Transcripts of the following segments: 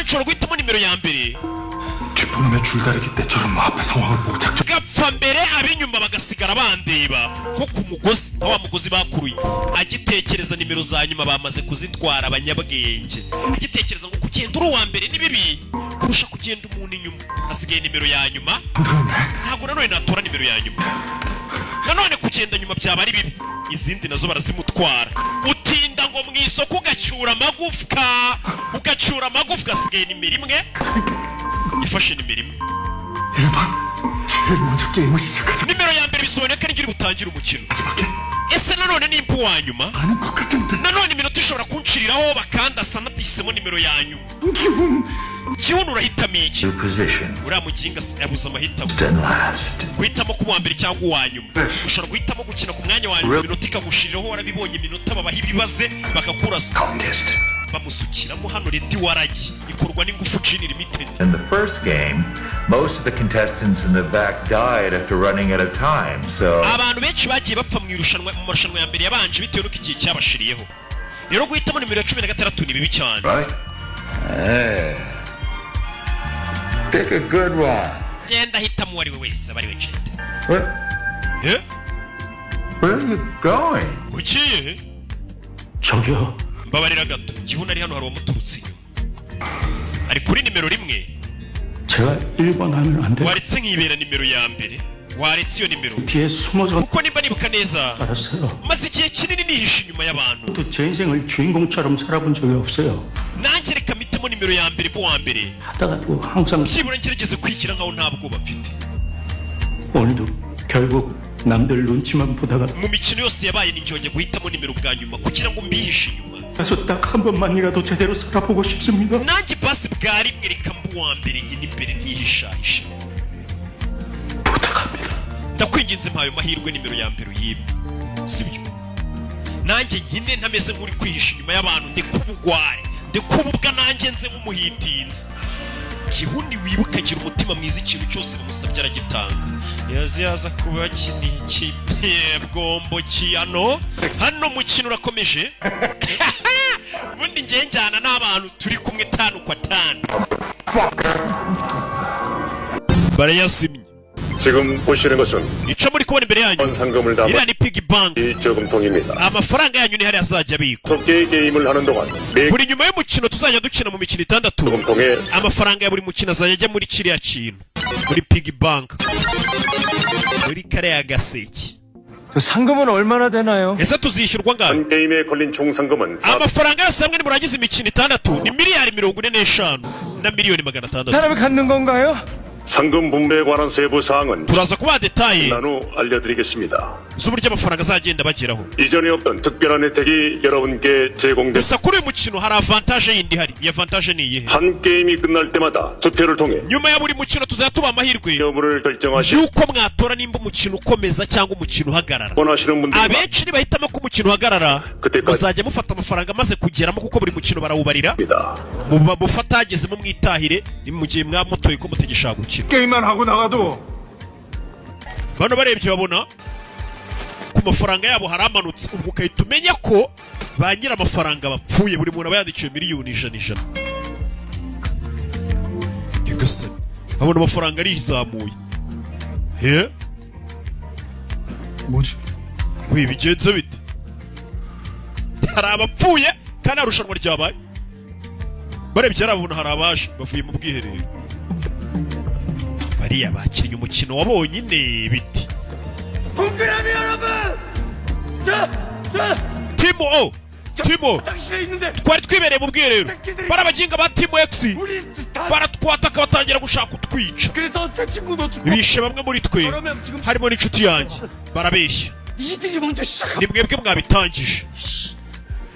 ushobora guhitamo nimero ya mbere 뒷번호면 줄다리기 때처럼 앞에 상황을 보고 작전 gapfa mbere ab'inyuma bagasigara bandeba nko ku mugozi nka wa mugozi bakuruye agitekereza nimero za nyuma bamaze kuzitwara abanyabwenge agitekereza ngo kugenda uri uwa mbere ni bibi kurusha kugenda umuntu inyuma hasigaye nimero ya nyuma ntabwo nanone natora nimero ya nyuma nanone kugenda nyuma byaba ari bibi izindi nazo barazimutwara utinda ngo mu isoko ugacyura amagufwa hasigaye nimero imwe ifashe nimero imwe 1번 제일 먼저 게임을 시작하자 nimero ya mbere bisobanuye ko ari butangira umukino ese nanone nimba uwa nyuma 아닌 것 같은데 nanone iminota ishobora kunshiriraho bakandasa natisemo nimero ya nyuma gihugu urahitamo iki New position. uriya muginga yabuze amahitamo Then last. guhitamo kuba uwa mbere cyangwa uwa nyuma ushobora guhitamo gukina ku mwanya wa nyuma iminota ikagushiriraho warabibonye iminota babaha ibibaze bakakurasa Contest. bamusukiramo hano redi waragi ikorwa n'ingufu Gin Limited. In the first game, most of the contestants in the back died after running out of time, so... abantu benshi bagiye bapfa mu marushanwa ya mbere yabanje bitewe n'uko igihe cyabashiriyeho rero guhitamo nimero ya 16 ni bibi cyane Right? Hey. Pick a good one. genda hitamo uwo ari we wese aba ari we jete What? eh Where are you going? ugiye 저기요 mbabarira gato gihuna ari hano hari uwamuturutse inyuma ari kuri nimero rimwe 제가 1번 하면 안 돼요? waretse nkibera nimero ya mbere waretse iyo nimero 뒤에 숨어서 kuko nimba nibuka neza 알았어요 maze igihe kinini nihishe inyuma y'abantu 또 제 인생을 주인공처럼 살아본 적이 없어요 nanjye reka mpitemo nimero ya mbere mu wa mbere 하다가도 항상 byibura ngerageze kwigira nkaho nta bwoba mfite 오늘도 결국 남들 눈치만 보다가 mu mikino yose yabaye ni njye guhitamo nimero bwa nyuma kugira ngo mbihishe inyuma 그래서 딱 한 번만이라도 제대로 살아보고 싶습니다 nanjye basi bwa rimwe reka mba uwa mbere nyine imbere ntihishahishe 부탁합니다 ndakwinginze mpaye amahirwe nimero ya mbere uyimwe sibyo nanjye nyine ntameze nk'uri kwihisha inyuma y'abantu ndekubugware ndekububwa nanjye nze nk'umuhitinzi gihuni wibuka agira umutima mwiza ikintu cyose bamusabye aragitanga yaza kuba kiniki bwombo kiyano hano mukino urakomeje ubundi njye njyana n'abantu turi kumwe 5 kwa 5 barayazimye 지금 보시는 것은 icyo muri kubona imbere yanyu 상금을 담은 iriya ni piggy bank 이 저금통입니다. amafaranga yanyu ni hariya azajya abikwa 6개의 게임을 하는 동안 매 buri nyuma y'umukino tuzajya dukina mu mikino 6 저금통에 amafaranga ya buri mukino azajya ajya muri kiriya kintu muri piggy bank muri kariya gaseke 상금은 얼마나 되나요? ese tuzishyurwa ngaho 한 게임에 걸린 총 상금은 amafaranga yose hamwe nimurangiza imikino 6 ni miliyari 45 na miliyoni 600 사람이 갖는 건가요? 상금 분배에 관한 세부 사항은 turaza kubaha detaye 난 후 알려드리겠습니다. z'uburyo amafaranga azagenda bageraho 이전에 없던 특별한 혜택이 여러분께 제공된 gusa kuri uyu mukino hari avantage yindi ihari iyi avantage ni iyihe 한 게임이 끝날 때마다 투표를 통해 nyuma ya buri mukino tuzajya tubaha amahirwe 여부를 결정하시 yuko mwatora nimba umukino ukomeza cyangwa umukino uhagarara 원하시는 분들만 abenshi nibahitamo ko umukino uhagarara 그때까지 muzajya mufata amafaranga amaze kugeramo kuko buri mukino barawubarira 입니다. mufata hagezemo mwitahire ni mu gihe mwamutoye ko mutegeshaka gukina 게임만 하고 나가도 bano barebye babona ku mafaranga yabo haramanutse ubwo ukahita umenya ko ba nyiri amafaranga bapfuye buri muntu aba yandikiwe miliyoni 100 nyagasani babona amafaranga arizamuye he 뭐지? we bigenze bite hari abapfuye kandi nta rushanwa ryabaye barebye harabona hari abaje bavuye mu bwiherero bariya bakinnye umukino wabonyine biti 동그라미 여러분! Timo 당신에 있는데 twari twibereye mu bwiherero barabaginga ba Timo X 우리 다 baratwataka batangira gushaka kutwica 그래서 제 친구도 죽고 bishe bamwe muri twe harimo n'inshuti yanjye barabeshya 이들이 먼저 시작한 ni mwebwe mwabitangije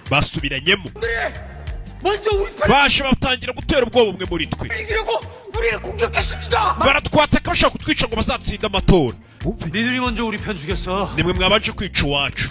basubiranyemo 먼저 우리 편 baje batangira gutera ubwoba umwe muri twe 이기려고 우리를 공격했습니다. baratwataka bashaka kutwica ngo bazatsinda amatora 니들이 먼저 우리 편 죽였어. nimwe mwabanje kwica iwacu